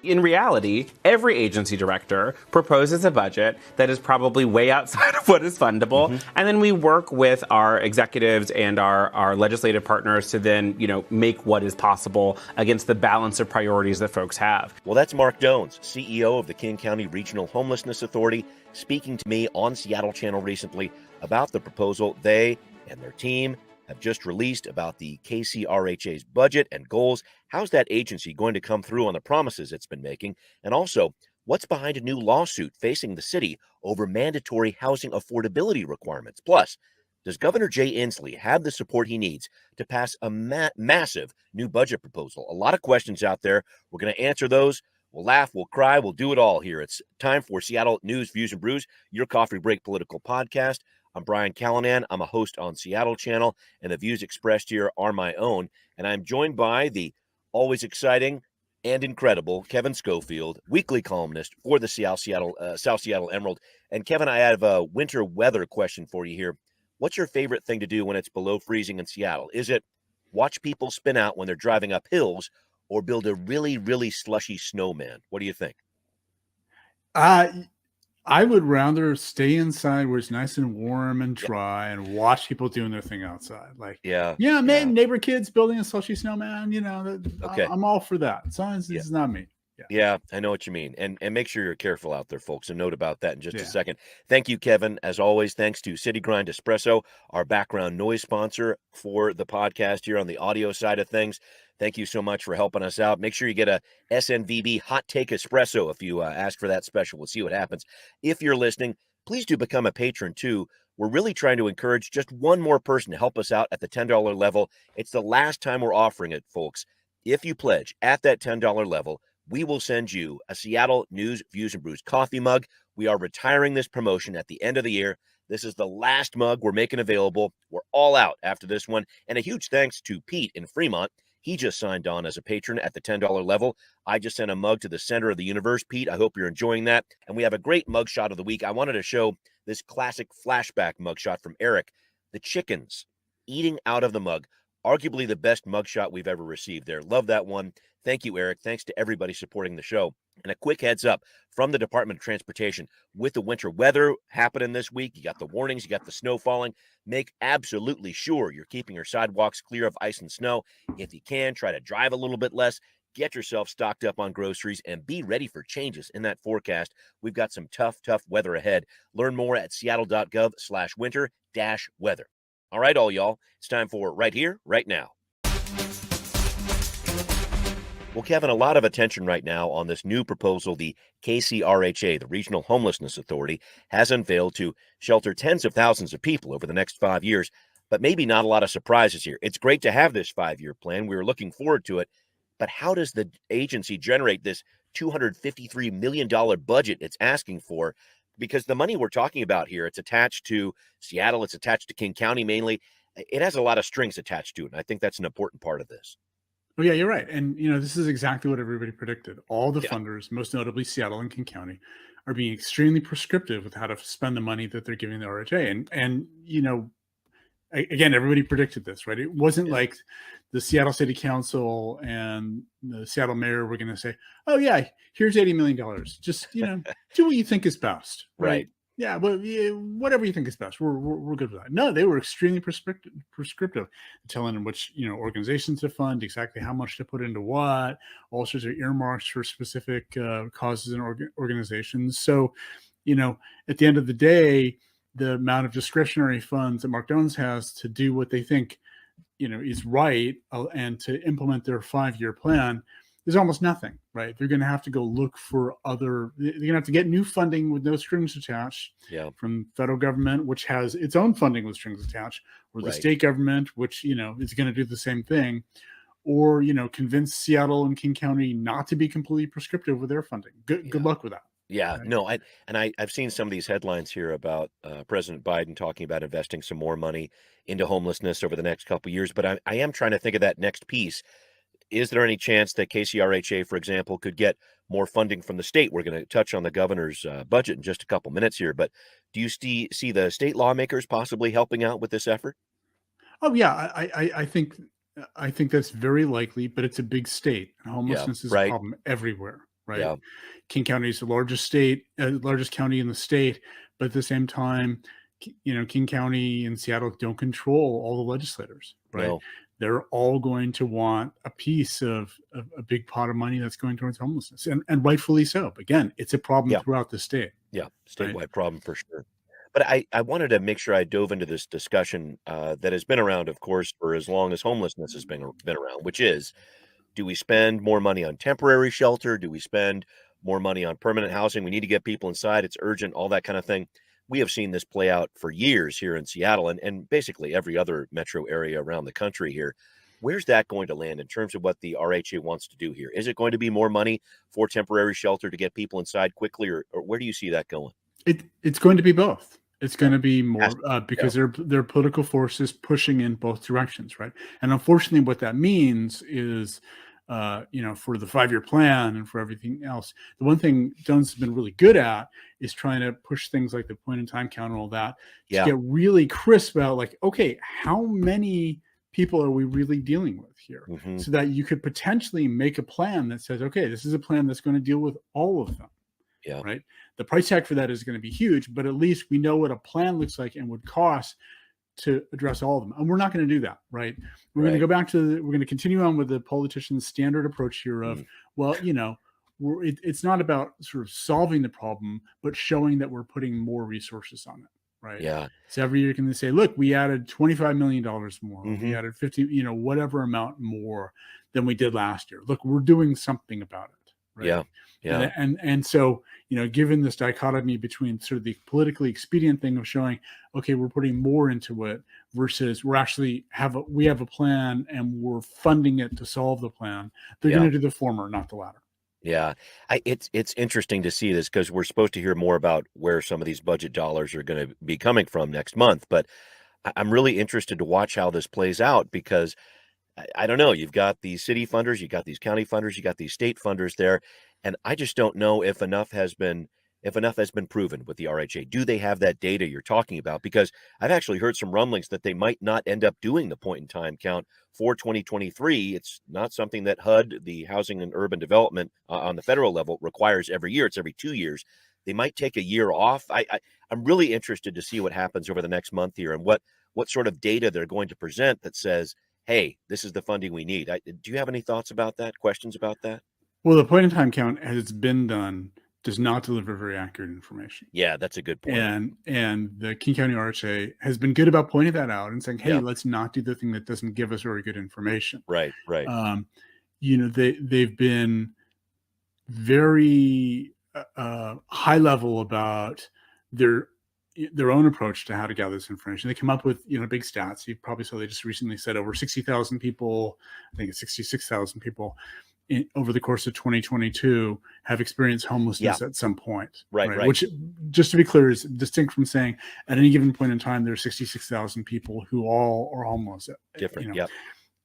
In reality, every agency director proposes a budget that is probably way outside of what is fundable, and then we work with our executives and our legislative partners to then, make what is possible against the balance of priorities that folks have. Well, that's Mark Dones, CEO of the King County Regional Homelessness Authority, speaking to me on Seattle Channel recently about the proposal they and their team have just released about the KCRHA's budget and goals. How's that agency going to come through on the promises it's been making? And also, what's behind a new lawsuit facing the city over mandatory housing affordability requirements? Plus, does Governor Jay Inslee have the support he needs to pass a massive new budget proposal? A lot of questions out there. We're going to answer those. We'll laugh, we'll cry, we'll do it all here. It's time for Seattle News, Views, and Brews, your coffee break political podcast. I'm Brian Callanan. I'm a host on Seattle Channel, and the views expressed here are my own. And I'm joined by the always exciting and incredible Kevin Schofield, weekly columnist for the South Seattle Emerald. And Kevin, I have a winter weather question for you here. What's your favorite thing to do when it's below freezing in Seattle? Is it watch people spin out when they're driving up hills, or build a really, really slushy snowman? What do you think? I would rather stay inside where it's nice and warm and dry and watch people doing their thing outside. Neighbor kids building a slushy snowman, okay. I'm all for that. As long as it's not me. Yeah, I know what you mean. And make sure you're careful out there, folks. A note about that in just a second. Thank you, Kevin. As always, thanks to City Grind Espresso, our background noise sponsor for the podcast here on the audio side of things. Thank you so much for helping us out. Make sure you get a SNVB Hot Take Espresso if you ask for that special. We'll see what happens. If you're listening, please do become a patron too. We're really trying to encourage just one more person to help us out at the $10 level. It's the last time we're offering it, folks. If you pledge at that $10 level, we will send you a Seattle News, Views, and Brews coffee mug. We are retiring this promotion at the end of the year. This is the last mug we're making available. We're all out after this one. And a huge thanks to Pete in Fremont. He just signed on as a patron at the $10 level. I just sent a mug to the center of the universe, Pete. I hope you're enjoying that. And we have a great mugshot of the week. I wanted to show this classic flashback mugshot from Eric. The chickens eating out of the mug. Arguably the best mugshot we've ever received there. Love that one. Thank you, Eric. Thanks to everybody supporting the show. And a quick heads up from the Department of Transportation. With the winter weather happening this week, you got the warnings, you got the snow falling. Make absolutely sure you're keeping your sidewalks clear of ice and snow. If you can, try to drive a little bit less. Get yourself stocked up on groceries and be ready for changes in that forecast. We've got some tough weather ahead. Learn more at seattle.gov/winter-weather. All right, all y'all, it's time for Right Here, Right Now. Well, Kevin, a lot of attention right now on this new proposal the KCRHA, the Regional Homelessness Authority, has unveiled to shelter tens of thousands of people over the next 5 years, but maybe not a lot of surprises here. It's great to have this 5-year plan. We were looking forward to it, but how does the agency generate this $253 million budget it's asking for? Because the money we're talking about here, it's attached to Seattle, it's attached to King County mainly. It has a lot of strings attached to it, and I think that's an important part of this. Oh, yeah, you're right. And, this is exactly what everybody predicted. All the funders, most notably Seattle and King County, are being extremely prescriptive with how to spend the money that they're giving the RHA. And again, everybody predicted this, right? It wasn't like the Seattle City Council and the Seattle mayor were going to say, oh, yeah, here's $80 million. Just, do what you think is best. Right. Yeah, well, whatever you think is best, we're good with that. No, they were extremely prescriptive, telling them which organizations to fund, exactly how much to put into what, all sorts of earmarks for specific causes and organizations. So, at the end of the day, the amount of discretionary funds that Mark Dones has to do what they think, is right and to implement their 5-year plan. There's almost nothing, right? They're going to have to go look for they're going to have to get new funding with no strings attached from federal government, which has its own funding with strings attached, or the state government, which, is going to do the same thing, or, convince Seattle and King County not to be completely prescriptive with their funding. Good luck with that. Yeah, right? No, I've seen some of these headlines here about President Biden talking about investing some more money into homelessness over the next couple of years, but I am trying to think of that next piece. Is there any chance that KCRHA, for example, could get more funding from the state? We're going to touch on the governor's budget in just a couple minutes here, but do you see the state lawmakers possibly helping out with this effort? Oh, yeah, I think that's very likely, but it's a big state, and homelessness is a problem everywhere. right? Yeah. King County is the largest county in the state, but at the same time, King County and Seattle don't control all the legislators, right? No. They're all going to want a piece of a big pot of money that's going towards homelessness, and rightfully so. But again, it's a problem Yeah. throughout the state. Yeah. Right. Statewide problem for sure. But I wanted to make sure I dove into this discussion that has been around, of course, for as long as homelessness has been around, which is, do we spend more money on temporary shelter? Do we spend more money on permanent housing? We need to get people inside. It's urgent, all that kind of thing. We have seen this play out for years here in Seattle and basically every other metro area around the country here. Where's that going to land in terms of what the RHA wants to do here? Is it going to be more money for temporary shelter to get people inside quickly, or where do you see that going? It's going to be both. It's going Yeah. to be more because there are political forces pushing in both directions, right? And unfortunately, what that means is, for the 5-year plan and for everything else, the one thing Jones has been really good at is trying to push things like the point in time count and all that to Yeah. get really crisp about, like, okay, how many people are we really dealing with here? Mhm. So that you could potentially make a plan that says, okay, this is a plan that's going to deal with all of them. Yeah. Right. The price tag for that is going to be huge, but at least we know what a plan looks like and would cost to address all of them. And we're not going to do that. Right. We're going to go back to we're going to continue on with the politician's standard approach here of, well, it's not about sort of solving the problem, but showing that we're putting more resources on it. Right. Yeah. So every year you can say, look, we added $25 million more. We added 50, whatever amount more than we did last year. Look, we're doing something about it. Right. Yeah. Yeah. And so, given this dichotomy between sort of the politically expedient thing of showing, okay, we're putting more into it versus we're actually we have a plan and we're funding it to solve the plan. They're going to do the former, not the latter. Yeah. It's interesting to see this because we're supposed to hear more about where some of these budget dollars are going to be coming from next month. But I'm really interested to watch how this plays out because I don't know. You've got these city funders, you got these county funders, you got these state funders there, and I just don't know if enough has been proven with the RHA. Do they have that data you're talking about? Because I've actually heard some rumblings that they might not end up doing the point in time count for 2023. It's not something that HUD, the Housing and Urban Development on the federal level, requires every year. It's every 2 years. They might take a year off. I'm really interested to see what happens over the next month here and what sort of data they're going to present that says, hey, this is the funding we need. Do you have any thoughts about that? Questions about that? Well, the point in time count, as it's been done, does not deliver very accurate information. Yeah, that's a good point. And the King County RHA has been good about pointing that out and saying, hey, let's not do the thing that doesn't give us very good information. Right. They've been very high level about their own approach to how to gather this information. They come up with, big stats. You probably saw they just recently said over 60,000 people, I think it's 66,000 people over the course of 2022 have experienced homelessness at some point. Right. Which, just to be clear, is distinct from saying at any given point in time, there are 66,000 people who all are homeless. Different.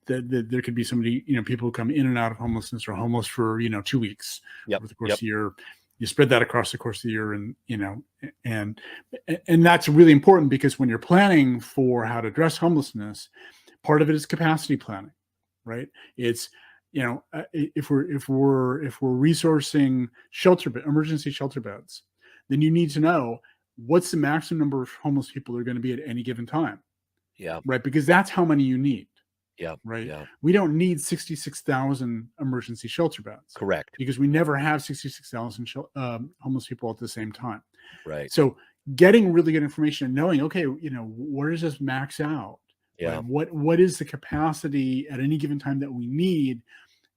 There could be somebody, people who come in and out of homelessness or homeless for, 2 weeks over the course of the year. You spread that across the course of the year, and that's really important because when you're planning for how to address homelessness, part of it is capacity planning, right? It's if we're resourcing emergency shelter beds, then you need to know what's the maximum number of homeless people are going to be at any given time. Yeah. Right, because that's how many you need. Yeah. Right. Yeah. We don't need 66,000 emergency shelter beds. Correct. Because we never have 66,000 homeless people at the same time. Right. So getting really good information and knowing, okay, where does this max out? Yeah. Right? What is the capacity at any given time that we need?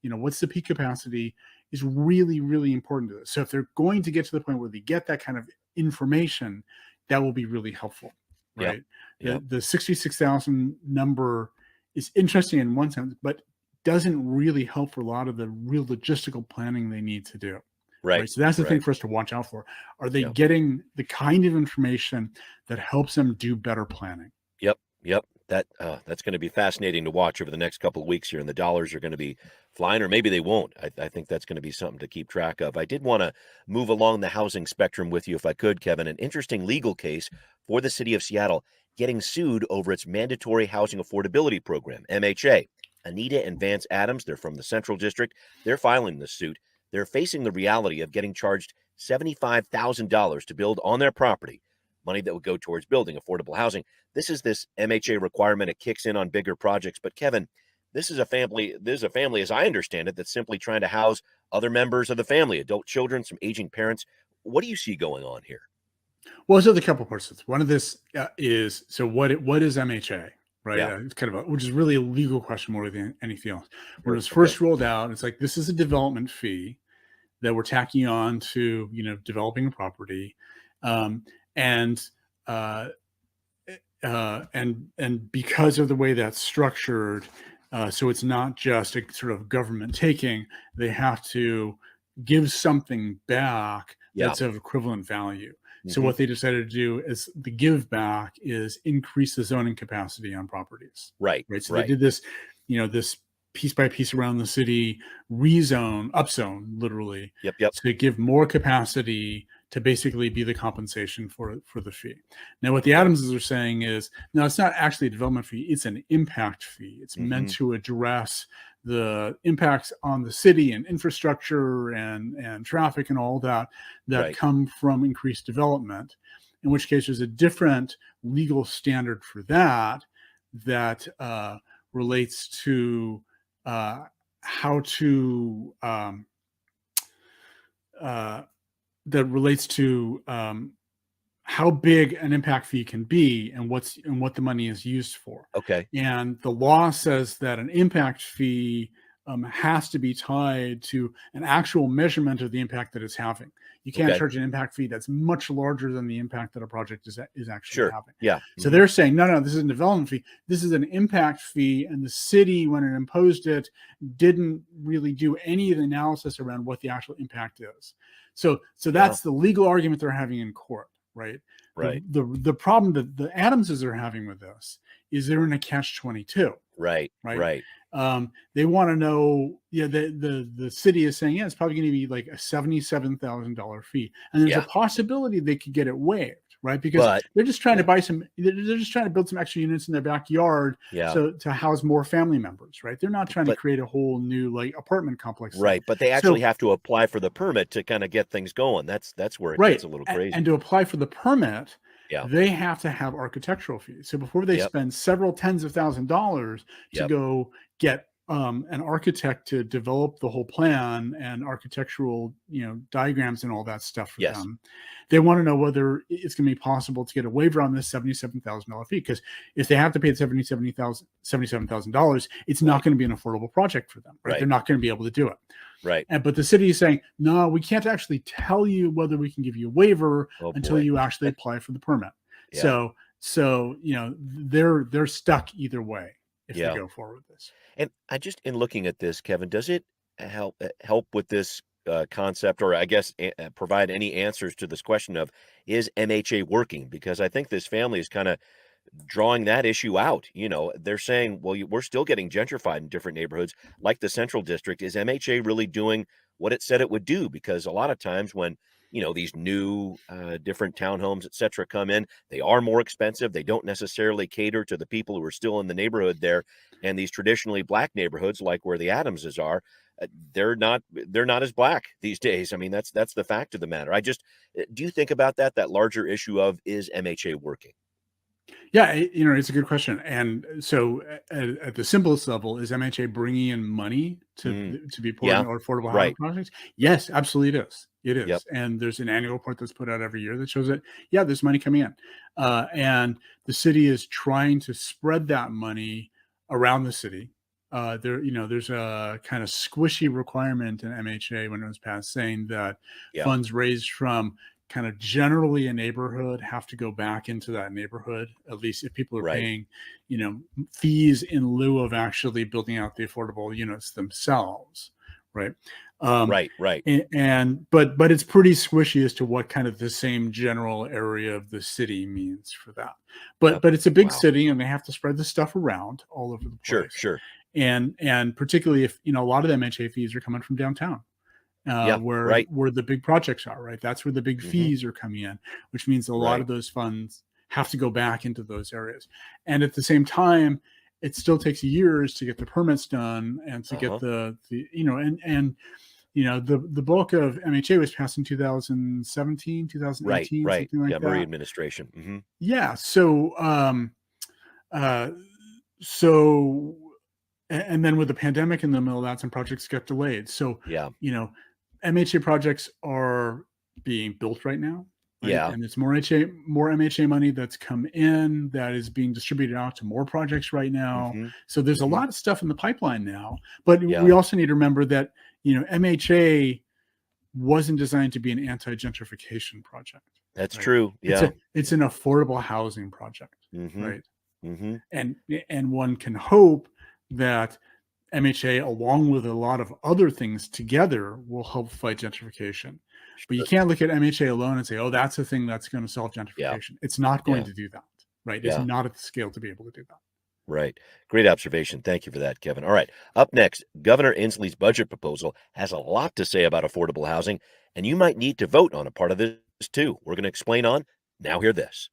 What's the peak capacity is really, really important to this. So if they're going to get to the point where they get that kind of information, that will be really helpful. Right. Yep. The 66,000 number is interesting in one sense, but doesn't really help for a lot of the real logistical planning they need to do. Right. So that's the thing for us to watch out for. Are they getting the kind of information that helps them do better planning? Yep. That's going to be fascinating to watch over the next couple of weeks here, and the dollars are going to be flying, or maybe they won't. I think that's going to be something to keep track of. I did want to move along the housing spectrum with you, if I could, Kevin. An interesting legal case for the city of Seattle getting sued over its mandatory housing affordability program, MHA. Anita and Vance Adams, they're from the Central District. They're filing this suit. they're facing the reality of getting charged $75,000 to build on their property, money that would go towards building affordable housing. This MHA requirement. It kicks in on bigger projects. But Kevin, this is a family, as I understand it, that's simply trying to house other members of the family, adult children, some aging parents. What do you see going on here? Well, so the couple parts. One of this is, so what is MHA, right? Yeah. It's kind of which is really a legal question more than anything else. When it was Okay. first rolled out, it's like, this is a development fee that we're tacking on to, developing a property, and because of the way that's structured, so it's not just a sort of government taking. They have to give something back that's of equivalent value. So what they decided to do is the give back is increase the zoning capacity on properties. Right. So they did this, this piece by piece around the city, upzone, literally, to give more capacity to basically be the compensation for the fee. Now, what the Adamses are saying is, no, it's not actually a development fee; it's an impact fee. It's meant to address the impacts on the city and infrastructure and traffic and all that come from increased development. In which case, there's a different legal standard for that relates to how big an impact fee can be and what the money is used for. Okay. And the law says that an impact fee has to be tied to an actual measurement of the impact that it's having. You can't charge an impact fee that's much larger than the impact that a project is actually having. Yeah. So they're saying, no, this is a development fee. This is an impact fee. And the city, when it imposed it, didn't really do any of the analysis around what the actual impact is. So that's the legal argument they're having in court, right? Right. The problem that the Adamses are having with this is they're in a catch-22. Right. They want to know, the city is saying, it's probably going to be like a $77,000 fee. And there's a possibility they could get it waived, right? Because they're just trying to they're just trying to build some extra units in their backyard to house more family members, right? They're not trying to create a whole new apartment complex. Right. But they actually have to apply for the permit to kind of get things going. That's where it gets a little crazy. And to apply for the permit, they have to have architectural fees. So before they spend several tens of $1,000s to go get an architect to develop the whole plan and architectural, diagrams and all that stuff for them, they want to know whether it's going to be possible to get a waiver on this $77,000 fee. Because if they have to pay the $77,000, it's not going to be an affordable project for them. Right? They're not going to be able to do it. Right. But the city is saying, no, we can't actually tell you whether we can give you a waiver until you actually apply for the permit. So they're stuck either way if they go forward with this. And I just, in looking at this, Kevin, does it help with this concept, or I guess provide any answers to this question of, is MHA working? Because I think this family is kind of drawing that issue out. They're saying, well, we're still getting gentrified in different neighborhoods like the Central District. Is MHA really doing what it said it would do? Because a lot of times when these new different townhomes, et cetera, come in, they are more expensive. They don't necessarily cater to the people who are still in the neighborhood there. And these traditionally Black neighborhoods, like where the Adamses are, they're not as Black these days. I mean, that's the fact of the matter. Do you think about that larger issue of, is MHA working? Yeah, it's a good question. And so at the simplest level, is MHA bringing in money to be put in affordable housing projects? Yes, absolutely it is. It is. Yep. And there's an annual report that's put out every year that shows that, there's money coming in. And the city is trying to spread that money around the city. There's a kind of squishy requirement in MHA when it was passed saying that funds raised from kind of generally a neighborhood have to go back into that neighborhood, at least if people are paying, fees in lieu of actually building out the affordable units themselves. Right. Right. But it's pretty squishy as to what kind of the same general area of the city means for that. But it's a big city and they have to spread the stuff around all over the place. Sure. And particularly if, a lot of the MHA fees are coming from downtown. Where the big projects are, right? That's where the big fees are coming in, which means a lot of those funds have to go back into those areas. And at the same time, it still takes years to get the permits done and to get the bulk of MHA was passed in 2017, 2018, Right. something like Yeah, Murray that. administration. Yeah. Uh, so, and then with the pandemic in the middle of that, some projects got delayed. So, Yeah. MHA projects are being built right now. Right? Yeah. And it's more MHA money that's come in that is being distributed out to more projects right now. So there's a lot of stuff in the pipeline now, but we also need to remember that, MHA wasn't designed to be an anti-gentrification project. That's Right? true. Yeah. It's an affordable housing project. Right. Mm-hmm. And one can hope that MHA, along with a lot of other things together, will help fight gentrification. But you can't look at MHA alone and say, oh, that's the thing that's going to solve gentrification. It's not going to do that, right? It's not at the scale to be able to do that. Right. Great observation. Thank you for that, Kevin. All right. Up next, Governor Inslee's budget proposal has a lot to say about affordable housing, and you might need to vote on a part of this too. We're going to explain on Now Hear This.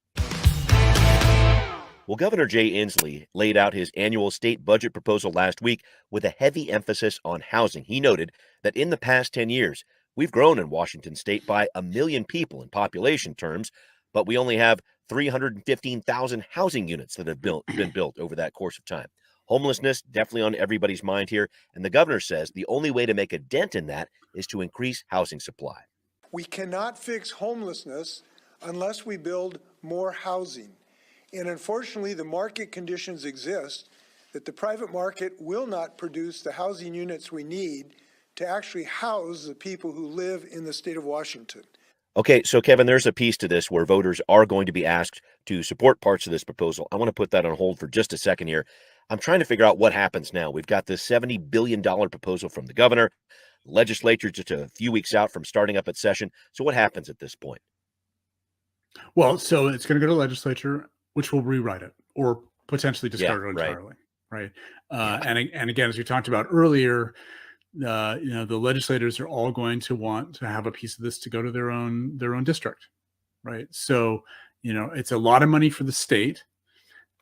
Well, Governor Jay Inslee laid out his annual state budget proposal last week with a heavy emphasis on housing. He noted that in the past 10 years, we've grown in Washington state by 1 million people in population terms, but we only have 315,000 housing units that have been built over that course of time. Homelessness definitely on everybody's mind here, and the governor says the only way to make a dent in that is to increase housing supply. We cannot fix homelessness unless we build more housing. And unfortunately, the market conditions exist that the private market will not produce the housing units we need to actually house the people who live in the state of Washington. Okay, so Kevin, there's a piece to this where voters are going to be asked to support parts of this proposal. I want to put that on hold for just a second here. I'm trying to figure out what happens now. We've got this $70 billion proposal from the governor. Legislature just a few weeks out from starting up its session. So what happens at this point? Well, so it's going to go to legislature, which will rewrite it or potentially discard it entirely. Right. And again, as we talked about earlier, the legislators are all going to want to have a piece of this to go to their own district. Right. So, it's a lot of money for the state,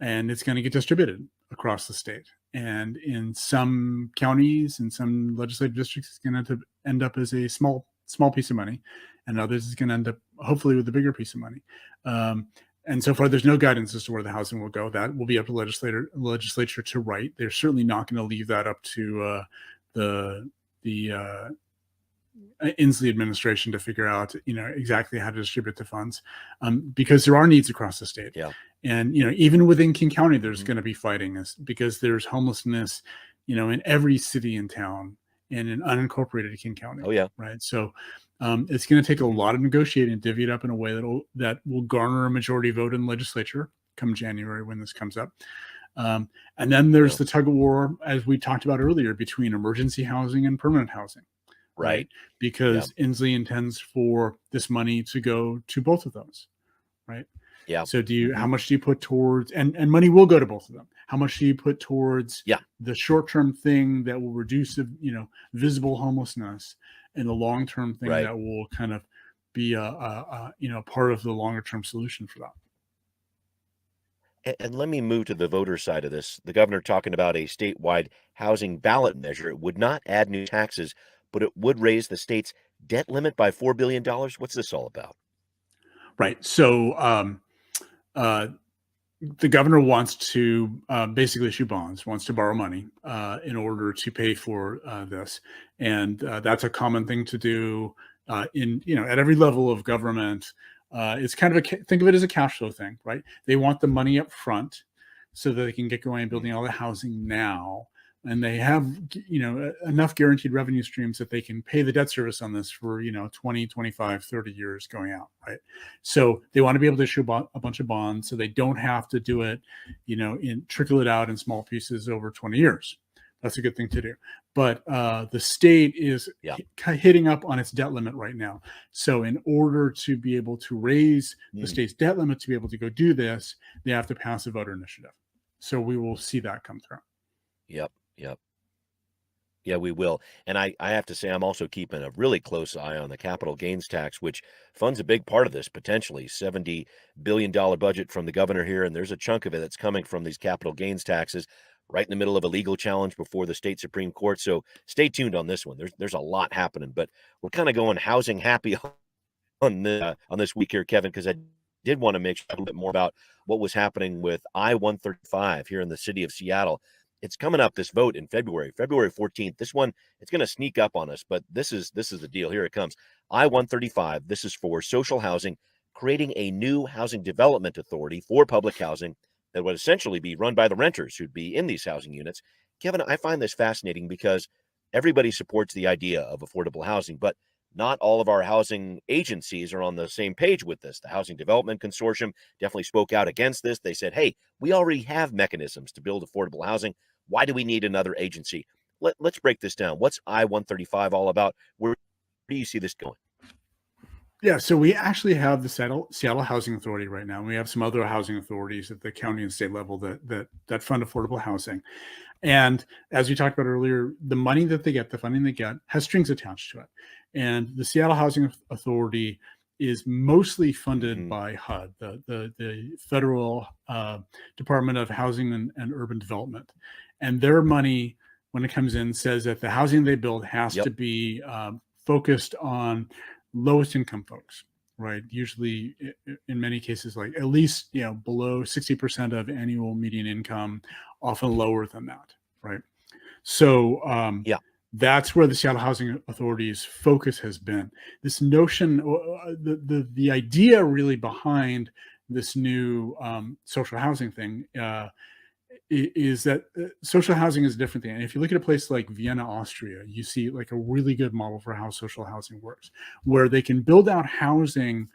and it's going to get distributed across the state. And in some counties, in some legislative districts, it's going to end up as a small piece of money, and others is going to end up hopefully with a bigger piece of money. And so far, there's no guidance as to where the housing will go. That will be up to legislature to write. They're certainly not going to leave that up to the Inslee administration to figure out, exactly how to distribute the funds, because there are needs across the state. Yeah. And even within King County, there's going to be fighting because there's homelessness, in every city and town and in unincorporated King County. Oh yeah. Right. So it's going to take a lot of negotiating to divvy it up in a way that will garner a majority vote in the legislature come January when this comes up. And then there's the tug of war, as we talked about earlier, between emergency housing and permanent housing. Right. Because Inslee intends for this money to go to both of those. Right. Yeah. So how much do you put towards, and money will go to both of them. How much do you put towards the short-term thing that will reduce, visible homelessness, and the long-term thing that will kind of be part of the longer-term solution for that. And let me move to the voter side of this. The governor talking about a statewide housing ballot measure. It would not add new taxes, but it would raise the state's debt limit by $4 billion. What's this all about? Right. So the governor wants to basically issue bonds, wants to borrow money in order to pay for this. And that's a common thing to do at every level of government. It's kind of think of it as a cash flow thing, right? They want the money up front so that they can get going and building all the housing now. And they have, enough guaranteed revenue streams that they can pay the debt service on this for, 20, 25, 30 years going out, right? So they want to be able to issue a bunch of bonds so they don't have to do it, trickle it out in small pieces over 20 years. That's a good thing to do. But the state is hitting up on its debt limit right now. So in order to be able to raise the state's debt limit to be able to go do this, they have to pass a voter initiative. So we will see that come through. Yep. Yeah, we will. And I have to say, I'm also keeping a really close eye on the capital gains tax, which funds a big part of this, potentially $70 billion budget from the governor here. And there's a chunk of it that's coming from these capital gains taxes. right in the middle of a legal challenge before the state Supreme Court. So stay tuned on this one. There's a lot happening, but we're kind of going housing happy on this week here, Kevin, because I did want to make sure a little bit more about what was happening with I-135 here in the city of Seattle. It's coming up, this vote in February 14th. This one, it's going to sneak up on us, but this is the deal. Here it comes. I-135. This is for social housing, creating a new housing development authority for public housing that would essentially be run by the renters who'd be in these housing units. Kevin, I find this fascinating because everybody supports the idea of affordable housing, but not all of our housing agencies are on the same page with this. The Housing Development Consortium definitely spoke out against this. They said, hey, we already have mechanisms to build affordable housing. Why do we need another agency? Let's break this down. What's I-135 all about? Where do you see this going? Yeah, so we actually have the Seattle Housing Authority right now. We have some other housing authorities at the county and state level that fund affordable housing. And as we talked about earlier, the money that they get, the funding they get, has strings attached to it. And the Seattle Housing Authority is mostly funded by HUD, the Federal Department of Housing and Urban Development. And their money, when it comes in, says that the housing they build has to be focused on lowest income folks, right? Usually, in many cases, like at least below 60% of annual median income, often lower than that, right? So that's where the Seattle Housing Authority's focus has been. This notion, the idea really behind this new social housing thing is that social housing is a different thing. And if you look at a place like Vienna, Austria, you see like a really good model for how social housing works, where they can build out housing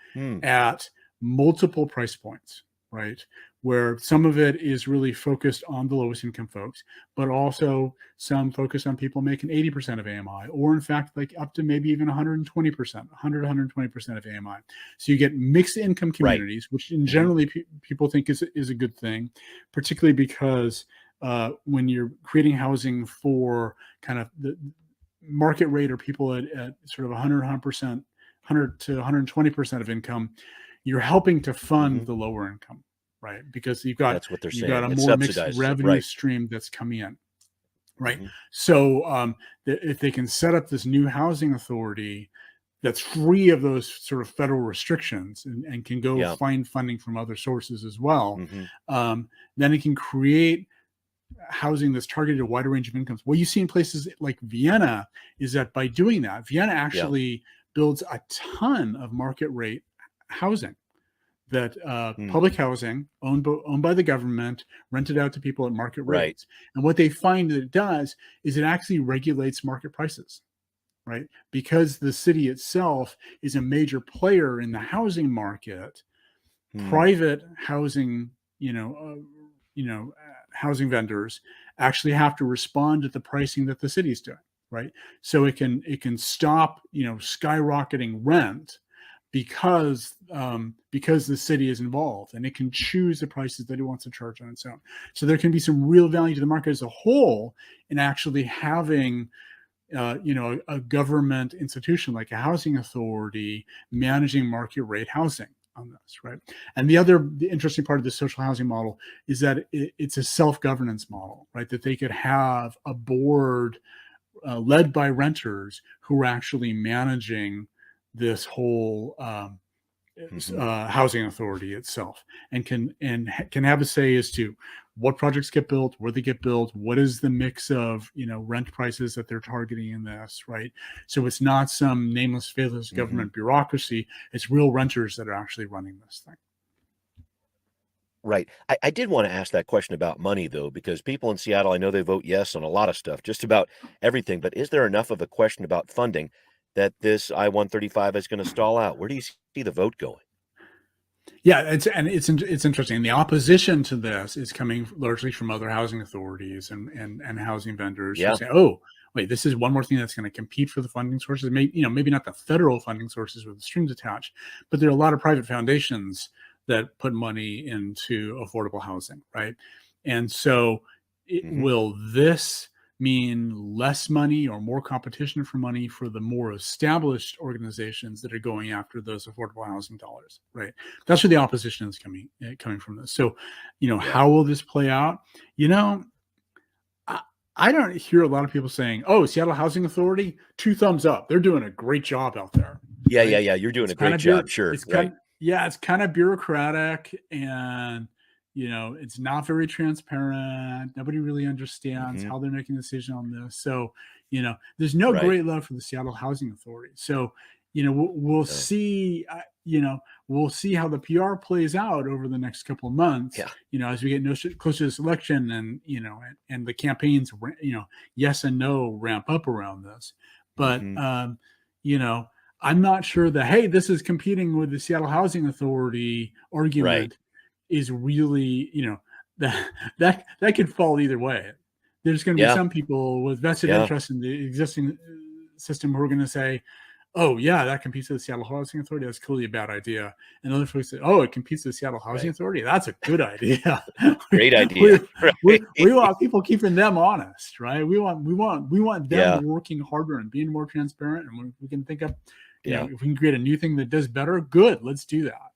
at multiple price points, right? Where some of it is really focused on the lowest income folks, but also some focus on people making 80% of AMI, or in fact, like up to maybe even 120% of AMI. So you get mixed income communities, which in generally people think is a good thing, particularly because when you're creating housing for kind of the market rate or people at sort of 100% to 120% of income, you're helping to fund the lower income. Right, because you've got a more mixed revenue stream that's coming in, right? So if they can set up this new housing authority that's free of those sort of federal restrictions and can go find funding from other sources as well, then it can create housing that's targeted at a wider range of incomes. What you see in places like Vienna is that by doing that, Vienna actually builds a ton of market rate housing. That public housing owned by the government, rented out to people at market rates. And what they find that it does is it actually regulates market prices, right? Because the city itself is a major player in the housing market, private housing, housing vendors actually have to respond to the pricing that the city's doing, right? So it can stop, skyrocketing rent because the city is involved, and it can choose the prices that it wants to charge on its own. So there can be some real value to the market as a whole in actually having a government institution like a housing authority managing market rate housing on this, right? And the interesting part of the social housing model is that it's a self-governance model, right? That they could have a board led by renters who are actually managing this whole housing authority itself, and can have a say as to what projects get built, where they get built, what is the mix of rent prices that they're targeting in this, right? So it's not some nameless, faceless government bureaucracy. It's real renters that are actually running this thing. Right. I did want to ask that question about money, though, because people in Seattle, I know they vote yes on a lot of stuff, just about everything. But is there enough of a question about funding that this I-135 is going to stall out? Where do you see the vote going? Yeah, it's interesting. The opposition to this is coming largely from other housing authorities and housing vendors who say, "Oh, wait, this is one more thing that's going to compete for the funding sources. Maybe not the federal funding sources with the strings attached, but there are a lot of private foundations that put money into affordable housing, right? And so, will this mean less money or more competition for money for the more established organizations that are going after those affordable housing dollars, right? That's where the opposition is coming from this. So, how will this play out? I don't hear a lot of people saying, "Oh, Seattle Housing Authority, 2 thumbs up. They're doing a great job out there." Yeah, yeah, Right? yeah. You're doing It's a kind great of job. Sure. Right. it's kind of bureaucratic, and it's not very transparent. Nobody really understands Hmm. how they're making a decision on this. So, there's no Right. great love for the Seattle Housing Authority. So, we'll No. see. We'll see how the PR plays out over the next couple of months. Yeah. As we get closer to this election, and and the campaigns, yes and no ramp up around this. But Hmm. you know, I'm not sure that, hey, this is competing with the Seattle Housing Authority Right. argument is really, that could fall either way. There's going to be Yeah. some people with vested Yeah. interest in the existing system who are going to say, "Oh yeah, that competes with the Seattle Housing Authority. That's clearly a bad idea." And other folks say, "Oh, it competes with the Seattle Housing Right. Authority. That's a good idea." Great we, idea. we, Right. we want people keeping them honest, right? We want them Yeah. working harder and being more transparent. And we can think of, Yeah. if we can create a new thing that does better, good. Let's do that.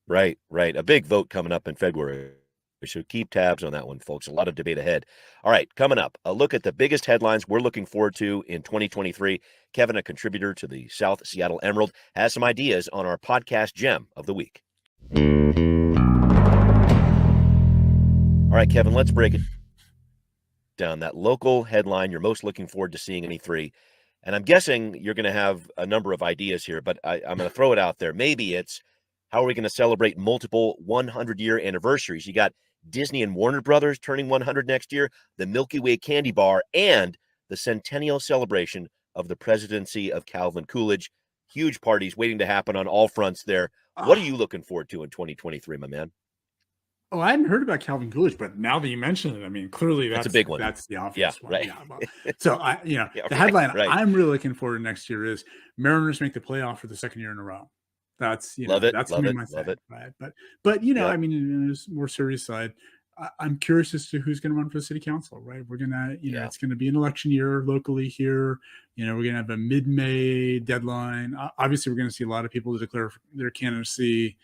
Right. Right. A big vote coming up in February. So keep tabs on that one, folks. A lot of debate ahead. All right, coming up, a look at the biggest headlines we're looking forward to in 2023. Kevin, a contributor to the South Seattle Emerald, has some ideas on our podcast gem of the week. All right, Kevin, let's break it down. That local headline you're most looking forward to seeing in 23. And I'm guessing you're going to have a number of ideas here, but I'm going to throw it out there. Maybe it's, how are we going to celebrate multiple 100-year anniversaries? You got Disney and Warner Brothers turning 100 next year, the Milky Way Candy Bar, and the centennial celebration of the presidency of Calvin Coolidge. Huge parties waiting to happen on all fronts there. What are you looking forward to in 2023, my man? Oh, I hadn't heard about Calvin Coolidge, but now that you mention it, I mean, clearly That's a big one. that's the Yeah, obvious one. right. Yeah. Well, so Yeah, the headline right. I'm really looking forward to next year is Mariners make the playoff for the second year in a row. That's Love it, that's love gonna it, be my love thing, it. right? But Yep. I mean, in a more serious side, I'm curious as to who's going to run for the city council, right? We're gonna, Yeah. it's going to be an election year locally here. We're going to have a mid-May deadline. Obviously, we're going to see a lot of people declare their candidacy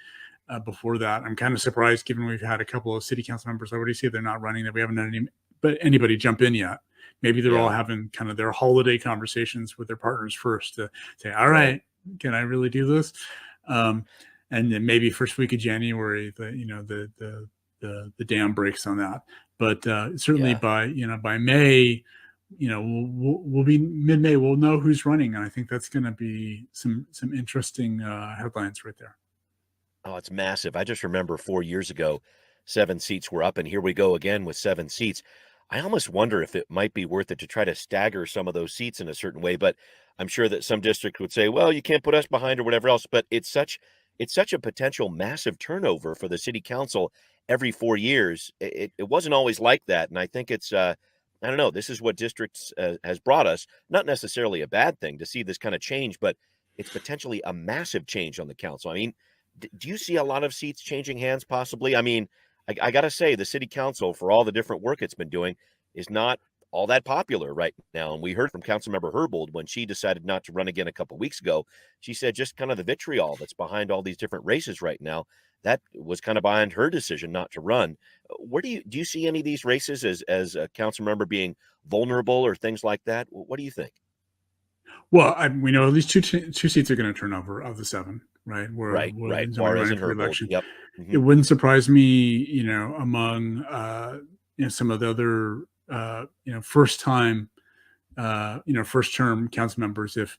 before that. I'm kind of surprised, given we've had a couple of city council members already say they're not running, that we haven't had anybody jump in yet. Maybe they're all Yeah. having kind of their holiday conversations with their partners first to say, "All Right. right, can I really do this?" And then maybe first week of January, the dam breaks on that. But certainly Yeah. by May, we'll be mid-May. We'll know who's running, and I think that's going to be some interesting headlines right there. Oh, it's massive. I just remember 4 years ago, 7 seats were up, and here we go again with 7 seats. I almost wonder if it might be worth it to try to stagger some of those seats in a certain way, but I'm sure that some district would say, "Well, you can't put us behind," or whatever else, but it's such a potential massive turnover for the city council every 4 years. It wasn't always like that, and I think it's, I don't know, this is what districts, has brought us. Not necessarily a bad thing to see this kinda change, but it's potentially a massive change on the council. I mean, do you see a lot of seats changing hands possibly? I mean, I got to say, the city council, for all the different work it's been doing, is not all that popular right now. And we heard from Councilmember Herbold when she decided not to run again a couple weeks ago. She said just kind of the vitriol that's behind all these different races right now, that was kind of behind her decision not to run. Where do you see any of these races as a council member being vulnerable or things like that? What do you think? Well, we know at least two seats are going to turn over of the 7, right? Right, Where right. somebody Juarez running and for Herbold. election. Yep. It Hmm. wouldn't surprise me, among some of the other first time first term council members, if it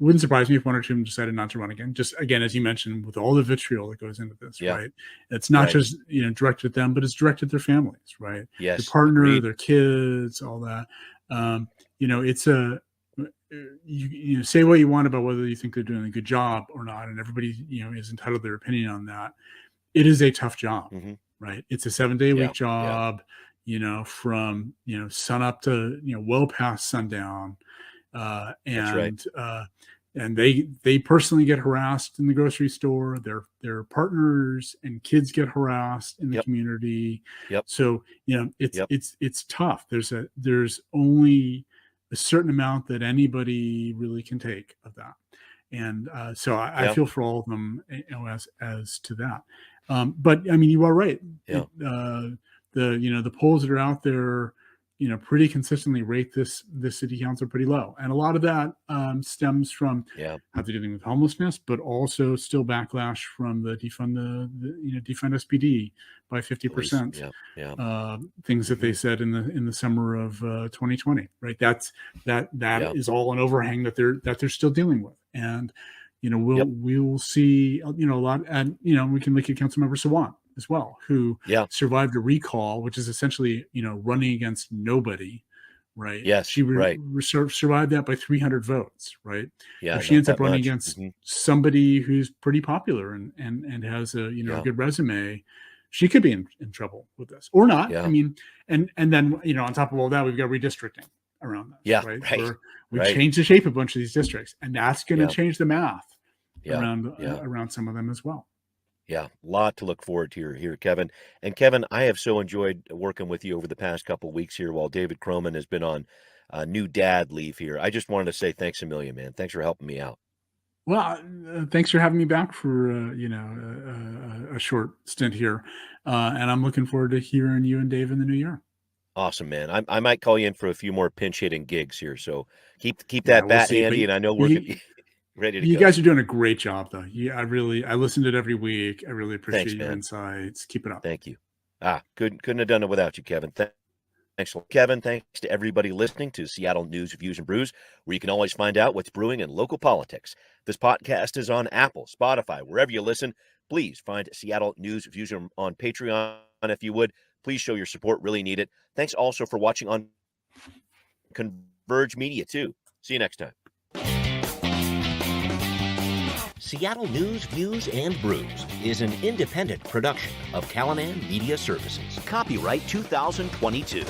wouldn't surprise me if one or two of them decided not to run again. Just again, as you mentioned, with all the vitriol that goes into this, Yeah. right? It's not Right. just directed at them, but it's directed at their families, right? Their Yes. partner, Agreed. their kids, all that. It's you say what you want about whether you think they're doing a good job or not, and everybody is entitled to their opinion on that. It is a tough job, Hmm. right? It's a 7-day a Yeah. week Yeah. job, from sun up to well past sundown, uh, That's right. and uh, and they personally get harassed in the grocery store. Their partners and kids get harassed in the Yep. community. Yep. So it's Yep. it's tough. There's only a certain amount that anybody really can take of that, and so I Yeah. feel for all of them, as to that. But I mean, you are right. Yeah. the polls that are out there, pretty consistently rate this city council pretty low, and a lot of that stems from how they're dealing with homelessness, but also still backlash from the defund SPD by 50%. Things that they said in the summer of 2020, right? That is all an overhang that they're still dealing with, and we'll see a lot, and we can look at Councilmember Sawant as well, who survived a recall, which is essentially running against nobody, right? Yes, she survived that by 300 votes, right? Yeah, if she ends up running much. against somebody who's pretty popular and has a a good resume, she could be in trouble with this or not. I mean, and then on top of all that, we've got redistricting around this, right? Where we've changed the shape of a bunch of these districts, and that's going to change the math around some of them as well. Yeah, a lot to look forward to here, Kevin. And Kevin, I have so enjoyed working with you over the past couple of weeks here while David Croman has been on new dad leave here. I just wanted to say thanks a million, man. Thanks for helping me out. Well, thanks for having me back for a short stint here, and I'm looking forward to hearing you and Dave in the new year. Awesome, man. I might call you in for a few more pinch hitting gigs here, so keep that bat handy, and I know we're ready to go. You guys are doing a great job, though. I listen to it every week. I really appreciate your insights. Keep it up. Thank you. Couldn't have done it without you, Kevin. Thanks, Kevin. Thanks to everybody listening to Seattle News, Views, and Brews, where you can always find out what's brewing in local politics. This podcast is on Apple, Spotify, wherever you listen. Please find Seattle News, Views on Patreon if you would. Please show your support. Really need it. Thanks also for watching on Converge Media, too. See you next time. Seattle News, Views, and Brews is an independent production of Callanan Media Services. Copyright 2022.